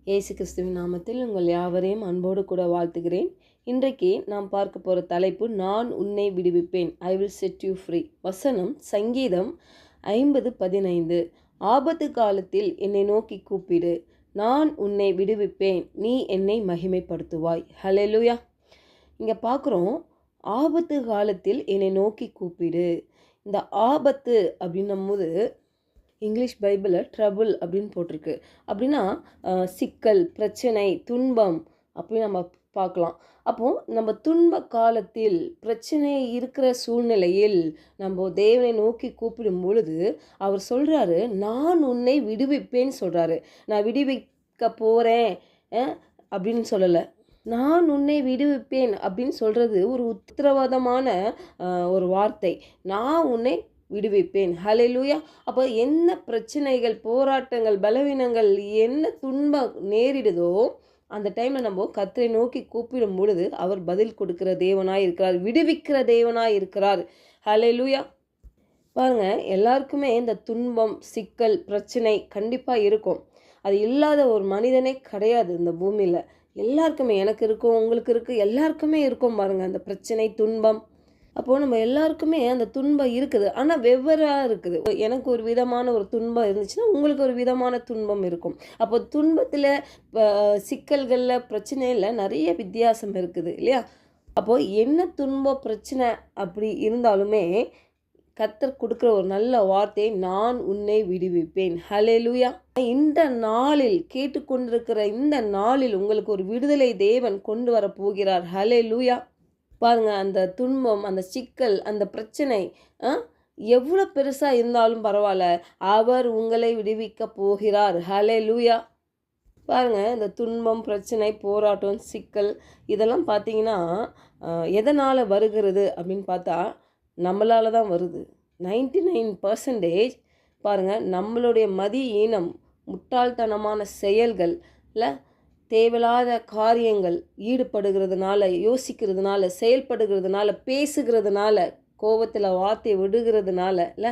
இயேசு கிறிஸ்துவின் நாமத்தில் உங்கள் யாவரையும் அன்போடு கூட வாழ்த்துகிறேன். இன்றைக்கு நாம் பார்க்க போகிற தலைப்பு, நான் உன்னை விடுவிப்பேன். I will set you free. வசனம் சங்கீதம் 50:15. ஆபத்து காலத்தில் என்னை நோக்கி கூப்பிடு, நான் உன்னை விடுவிப்பேன், நீ என்னை மகிமைப்படுத்துவாய். ஹல்லேலூயா. இங்கே பார்க்குறோம், ஆபத்து காலத்தில் என்னை நோக்கி கூப்பிடு. இந்த ஆபத்து அப்படின்னும் போது இங்கிலீஷ் பைபிளில் ட்ரபுள் அப்படின்னு போட்டிருக்கு. அப்படின்னா சிக்கல், பிரச்சனை, துன்பம் அப்படின்னு நம்ம பார்க்கலாம். அப்போது நம்ம துன்ப காலத்தில் பிரச்சனை இருக்கிற சூழ்நிலையில் நம்ம தேவனை நோக்கி கூப்பிடும் பொழுது அவர் சொல்கிறாரு, நான் உன்னை விடுவிப்பேன்னு சொல்கிறாரு. நான் விடுவிக்க போகிறேன் அப்படின்னு சொல்லலை. நான் உன்னை விடுவிப்பேன் அப்படின்னு சொல்கிறது ஒரு உத்தரவாதமான ஒரு வார்த்தை. நான் உன்னை விடுவிப்பேன். ஹல்லேலூயா. அப்போ என்ன பிரச்சனைகள், போராட்டங்கள், பலவீனங்கள், என்ன துன்பம் நேரிடுதோ அந்த டைமில் நம்ம கர்த்தரை நோக்கி கூப்பிடும் பொழுது அவர் பதில் கொடுக்கிற தேவனாய் இருக்கிறார், விடுவிக்கிற தேவனாய் இருக்கிறார். ஹல்லேலூயா. பாருங்க, எல்லாருக்குமே இந்த துன்பம், சிக்கல், பிரச்சனை கண்டிப்பாக இருக்கும். அது இல்லாத ஒரு மனிதனே கிடையாது இந்த பூமியில். எல்லாருக்குமே, எனக்கு இருக்கும், உங்களுக்கு இருக்குது, எல்லாருக்குமே இருக்கும் பாருங்கள் அந்த பிரச்சனை, துன்பம். அப்போது நம்ம எல்லாருக்குமே அந்த துன்பம் இருக்குது, ஆனால் வெவ்வேறாக இருக்குது. எனக்கு ஒரு விதமான ஒரு துன்பம் இருந்துச்சுன்னா உங்களுக்கு ஒரு விதமான துன்பம் இருக்கும். அப்போ துன்பத்தில், சிக்கல்களில், பிரச்சனையில் நிறைய வித்தியாசம் இருக்குது இல்லையா? அப்போது என்ன துன்பம், பிரச்சனை அப்படி இருந்தாலுமே கர்த்தர் கொடுக்குற ஒரு நல்ல வார்த்தை, நான் உன்னை விடுவிப்பேன். ஹல்லேலூயா. இந்த நாளில், கேட்டுக்கொண்டிருக்கிற இந்த நாளில் உங்களுக்கு ஒரு விடுதலை தேவன் கொண்டு வர போகிறார். ஹல்லேலூயா. பாருங்கள், அந்த துன்பம், அந்த சிக்கல், அந்த பிரச்சனை எவ்வளோ பெருசாக இருந்தாலும் பரவாயில்ல, அவர் உங்களை விடுவிக்க போகிறார். ஹல்லேலூயா. பாருங்கள், இந்த துன்பம், பிரச்சனை, போராட்டம், சிக்கல் இதெல்லாம் பார்த்தீங்கன்னா எதனால் வருகிறது அப்படின்னு பார்த்தா நம்மளால் தான் வருது. 99% பாருங்கள், நம்மளுடைய மதியீனம், முட்டாள்தனமான செயல்களில் தேவையில்லாத காரியங்கள் ஈடுபடுகிறதுனால, யோசிக்கிறதுனால, செயல்படுகிறதுனால, பேசுகிறதுனால, கோபத்தில் வார்த்தை விடுகிறதுனால இல்லை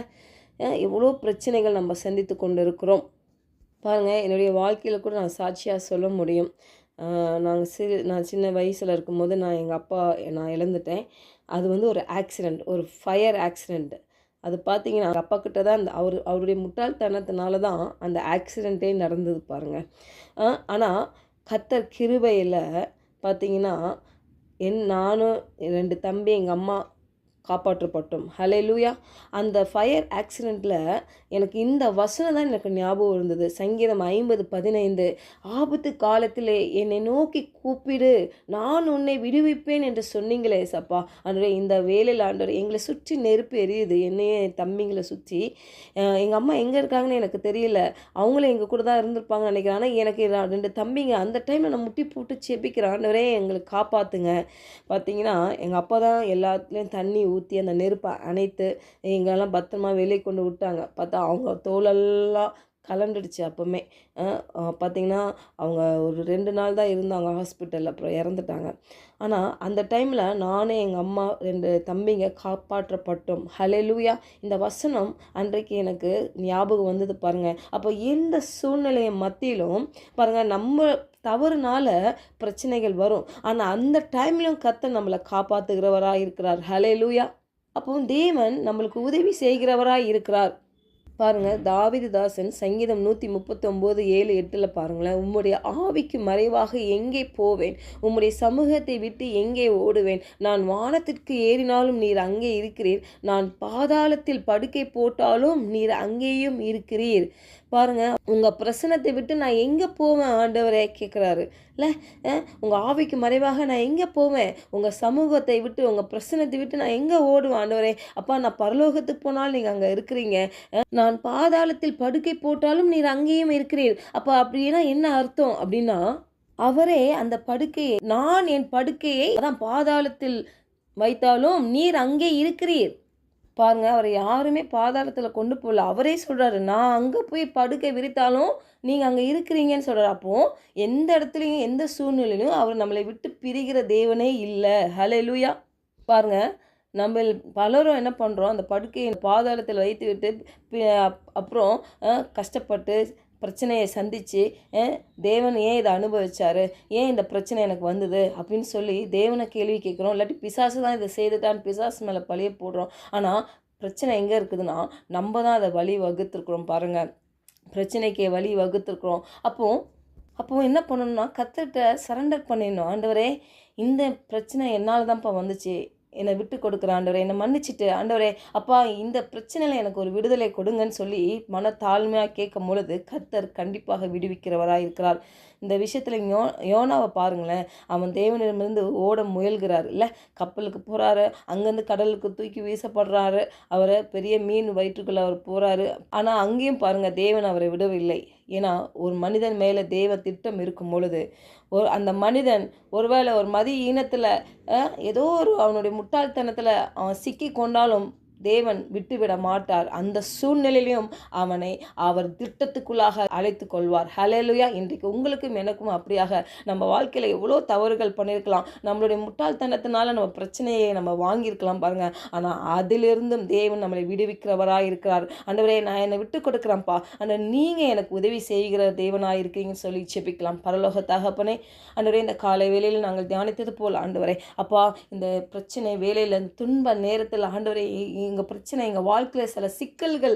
எவ்வளோ பிரச்சனைகள் நம்ம சந்தித்து கொண்டு இருக்கிறோம். பாருங்கள், என்னுடைய வாழ்க்கையில் கூட நான் சாட்சியாக சொல்ல முடியும். நான் சின்ன வயசில் இருக்கும்போது எங்கள் அப்பா நான் இழந்துட்டேன். அது ஒரு ஆக்சிடெண்ட், ஒரு ஃபயர் ஆக்சிடெண்ட். அது பார்த்திங்கன்னா எங்கள் அப்பா கிட்ட தான் அவருடைய முட்டாள்தனத்தினால தான் அந்த ஆக்சிடெண்ட்டே நடந்தது பாருங்கள். ஆனால் கர்த்தர் கிருபையில் பார்த்திங்கன்னா நானும் 2 தம்பி, எங்கள் அம்மா காப்பாற்றப்பட்டோம். ஹல்லேலூயா. அந்த ஃபயர் ஆக்சிடெண்ட்டில் எனக்கு இந்த வசனம் தான் எனக்கு ஞாபகம் இருந்தது. சங்கீதம் 50:15. ஆபத்து காலத்திலே என்னை நோக்கி கூப்பிடு, நான் உன்னை விடுவிப்பேன் என்று சொன்னீங்களே சப்பா. ஆண்டவரே, இந்த வேலையில் ஆண்டவரே எங்களை சுற்றி நெருப்பு எரியுது, என்னையே என் தம்பிங்களை சுற்றி. எங்கள் அம்மா எங்கே இருக்காங்கன்னு எனக்கு தெரியல, அவங்களும் எங்கள் கூட தான் இருந்திருப்பாங்கன்னு நினைக்கிறேன். ஆனால் எனக்கு 2 தம்பிங்க அந்த டைமில் நான் முட்டி போட்டு செபிக்கிறேன், ஆண்டவரே எங்களுக்கு காப்பாற்றுங்க. பார்த்திங்கன்னா எங்கள் அப்பா தான் எல்லாத்துலேயும் தண்ணி ஊற்றி அந்த நெருப்பை அணைத்து எங்கெல்லாம் பத்திரமா வெளியே கொண்டு விட்டாங்க. பார்த்தா அவங்க தோலெல்லாம் கலண்டுடுச்சு. அப்போவுமே பார்த்திங்கன்னா அவங்க ஒரு 2 நாள் தான் இருந்தாங்க ஹாஸ்பிட்டலில், அப்புறம் இறந்துட்டாங்க. ஆனால் அந்த டைமில் நானே, எங்கள் அம்மா, 2 தம்பிங்க காப்பாற்றப்பட்டோம். ஹல்லேலூயா. இந்த வசனம் அன்றைக்கு எனக்கு ஞாபகம் வந்தது பாருங்கள். அப்போ எந்த சூழ்நிலையை மத்தியிலும் பாருங்கள், நம்ம தவறுனால பிரச்சனைகள் வரும், ஆனால் அந்த டைம்லையும் கர்த்தர் நம்மளை காப்பாற்றுகிறவராக இருக்கிறார். ஹல்லேலூயா. அப்போ தேவன் நம்மளுக்கு உதவி செய்கிறவராக இருக்கிறார். பாருங்கள், தாவீதுதாசன் சங்கீதம் 139:7-8 பாருங்களேன். உம்முடைய ஆவிக்கு மறைவாக எங்கே போவேன், உம்முடைய சமூகத்தை விட்டு எங்கே ஓடுவேன்? நான் வானத்திற்கு ஏறினாலும் நீர் அங்கே இருக்கிறீர், நான் பாதாளத்தில் படுக்கை போட்டாலும் நீர் அங்கேயும் இருக்கிறீர். பாருங்கள், உங்கள் பிரசன்னத்தை விட்டு நான் எங்கே போவேன் ஆண்டவரே கேட்குறாரு இல்லை? உங்கள் ஆவிக்கு மறைவாக நான் எங்கே போவேன்? உங்கள் சமூகத்தை விட்டு, உங்கள் பிரசன்னத்தை விட்டு நான் எங்கே ஓடுவேன் ஆண்டவரே? அப்பா, நான் பரலோகத்துக்கு போனாலும் நீங்கள் அங்கே இருக்கிறீங்க, நான் பாதாளத்தில் படுக்கை போட்டாலும் நீர் அங்கேயும் இருக்கிறீர். அப்போ அப்படின்னா என்ன அர்த்தம் அப்படின்னா, அவரே அந்த படுக்கையை, நான் என் படுக்கையை அதான் பாதாளத்தில் வைத்தாலும் நீர் அங்கே இருக்கிறீர். பாருங்க, அவரை யாருமே பாதாளத்தில் கொண்டு போகல. அவரே சொல்கிறாரு, நான் அங்கே போய் படுக்கை விரித்தாலும் நீங்கள் அங்கே இருக்கிறீங்கன்னு சொல்கிறார். அப்போது எந்த இடத்துலையும், எந்த சூழ்நிலையிலும் அவர் நம்மளை விட்டு பிரிகிற தேவனே இல்லை. ஹல்லேலூயா. பாருங்கள், நம்ம பலரும் என்ன பண்ணுறோம், அந்த படுக்கையை பாதாளத்தில் வைத்து விட்டு அப்புறம் கஷ்டப்பட்டு பிரச்சனையை சந்தித்து தேவன் ஏன் இதை அனுபவிச்சாரு, ஏன் இந்த பிரச்சனை எனக்கு வந்தது அப்படின்னு சொல்லி தேவனை கேள்வி கேட்குறோம். இல்லாட்டி பிசாசு தான் இதை செய்துட்டான்னு பிசாசு மேலே பழிய போடுறோம். ஆனால் பிரச்சனை எங்கே இருக்குதுன்னா நம்ம தான் அதை வழி வகுத்துருக்குறோம் பாருங்கள். பிரச்சனைக்கு வழி வகுத்துருக்குறோம். அப்போது என்ன பண்ணணும்னா கர்த்தர்கிட்ட சரண்டர் பண்ணிடணும். ஆண்டவரே, இந்த பிரச்சனை என்னால் தான்ப்பா வந்துச்சு, என்னை விட்டு கொடுக்குற ஆண்டவரே, என்னை மன்னிச்சிட்டு ஆண்டவரே, அப்பா இந்த பிரச்சனையில் எனக்கு ஒரு விடுதலை கொடுங்கன்னு சொல்லி மன தாழ்மையாக கேட்கும் பொழுது கர்த்தர் கண்டிப்பாக விடுவிக்கிறவராக இருக்கிறார். இந்த விஷயத்தில் யோனாவை பாருங்களேன். அவன் தேவனிடமிருந்து ஓட முயல்கிறார் இல்லை, கப்பலுக்கு போகிறாரு, அங்கேருந்து கடலுக்கு தூக்கி வீசப்படுறாரு, அவரை பெரிய மீன் வயிற்றுக்குள்ளே அவர் போகிறாரு. ஆனால் அங்கேயும் பாருங்கள், தேவன் அவரை விடவில்லை. ஏன்னா ஒரு மனிதன் மேலே தேவ திட்டம் இருக்கும் பொழுது அந்த மனிதன் ஒருவேளை ஒரு மதி ஈனத்தில் ஏதோ ஒரு அவனுடைய முட்டாள்தனத்தில் அவன் சிக்கி கொண்டாலும் தேவன் விட்டுவிட மாட்டார். அந்த சூழ்நிலையிலும் அவனை அவர் திட்டத்துக்குள்ளாக அழைத்து கொள்வார். ஹல்லேலூயா. இன்றைக்கு உங்களுக்கும் எனக்கும் அப்படியாக நம்ம வாழ்க்கையில் எவ்வளோ தவறுகள் பண்ணியிருக்கலாம். நம்மளுடைய முட்டாள்தனத்தினால நம்ம பிரச்சனையை நம்ம வாங்கியிருக்கலாம் பாருங்கள். ஆனால் அதிலிருந்தும் தேவன் நம்மளை விடுவிக்கிறவராக இருக்கிறார். ஆண்டவரே, நான் என்னை விட்டு கொடுக்குறேன்ப்பா, ஆனால் நீங்கள் எனக்கு உதவி செய்கிற தேவனாக இருக்கீங்கன்னு சொல்லி செபிக்கலாம். பரலோக தகப்பனே, ஆண்டவரே, இந்த காலை வேளையில் நாங்கள் தியானித்தது போல் ஆண்டவரே, அப்பா இந்த பிரச்சனை வேலையில் துன்ப நேரத்தில் ஆண்டவரே, எங்கள் பிரச்சனை, எங்கள் வாழ்க்கையில் சில சிக்கல்கள்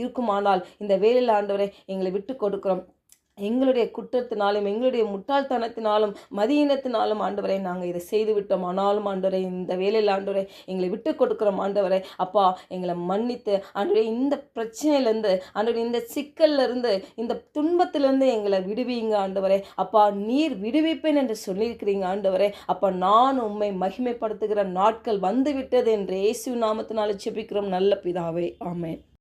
இருக்குமானால் இந்த வேலையில் ஆண்டவரே எங்களை விட்டு கொடுக்குறோம். எங்களுடைய குற்றத்தினாலும் எங்களுடைய முட்டாள்தனத்தினாலும் மதியினத்தினாலும் ஆண்டவரை நாங்கள் இதை செய்து விட்டோம். ஆனாலும் ஆண்டவரை இந்த வேலையில் ஆண்டவரை எங்களை விட்டு கொடுக்குறோம். ஆண்டவரை அப்பா, எங்களை மன்னித்து ஆண்டவரை இந்த பிரச்சனையிலேருந்து, ஆண்டவரை இந்த சிக்கல்லேருந்து, இந்த துன்பத்திலேருந்து எங்களை விடுவீங்க ஆண்டவரை. அப்பா, நீர் விடுவிப்பேன் என்று சொல்லியிருக்கிறீங்க ஆண்டவரை. அப்பா, நான் உம்மை மகிமைப்படுத்துகிற நாட்கள் வந்துவிட்டது என்று இயேசு நாமத்தினால ஜெபிக்கிறோம் நல்ல பிதாவே. ஆமென்.